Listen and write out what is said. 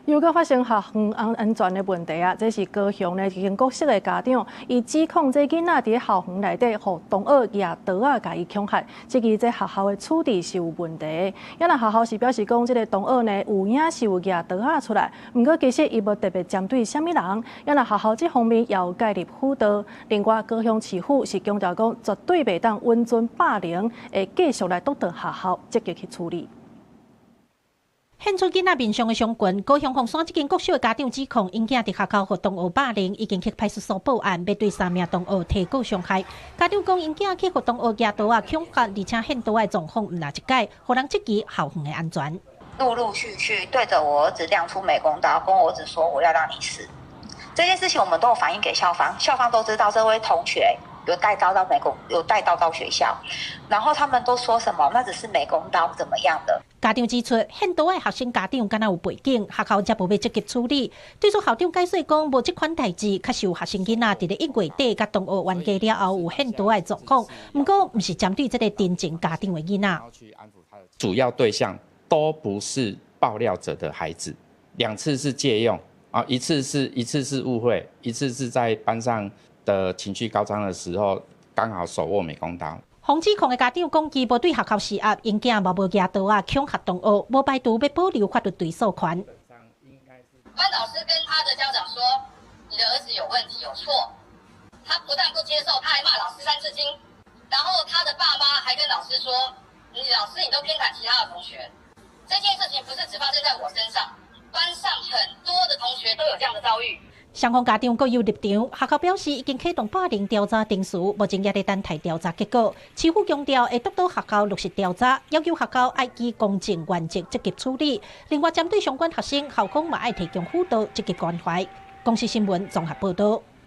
又搁发生学园安全的问题啊！这是高雄的一间国小的家长，伊指控这囡仔伫校园内底，互同学拿刀啊，甲伊恐吓，质疑这学校的处理是有问题。也那学校是表示讲，这个同学呢有影是有拿刀啊出来，不过其实伊无特别针对什么人。也那学校这方面也有介入辅导。另外，高雄市府是强调讲，绝对袂当温存霸凌，会继续来督导学校积极去处理。 现出囡仔面上的伤痕，高雄凤山这间国小的家长指控，因囝伫学校互同学霸凌，已经去派出所报案，要对3名同学提告伤害。家长讲，因囝去互同学拿刀啊恐吓，而且献刀的状况唔哪一解，互人质疑校园的安全。陆陆续续对着我儿子亮出美工刀，跟我儿子说我要让你死。这件事情我们都有反映给校方，校方都知道这位同学。 有带刀到学校，然后他们都说什么？那只是美工刀怎么样的？家长指出，献刀的学生家长敢若有背景，学校才无要积极处理。对此校长解释讲，无这款代志，确实有学生囡仔伫咧1月底甲同学冤家了后有献刀的状况，不过不是针对这个真正家长的囡仔。主要对象都不是爆料者的孩子，2次是借用啊，一次是误会，一次是在班上。 的情绪高涨的时候，刚好手握美工刀。洪指控的家长讲，伊无对学校施压，因囝无拿刀啊恐吓同学，无排除要保留法律追诉权。班导师跟他的家长说：“你的儿子有问题，有错。他不但不接受，他还骂老师3字经。然后他的爸妈还跟老师说：‘老师你都偏袒其他的同学。’这件事情不是只发生在我身上，班上很多的同学都有这样的遭遇。” 双方家长各有立场，学校表示已经启动霸凌调查定序，目前也在等待调查结果。市府强调会督导学校落实调查，要求学校爱依公正原则积极处理。另外，针对相关学生，校方嘛爱提供辅导，积极关怀。公视新闻综合报道。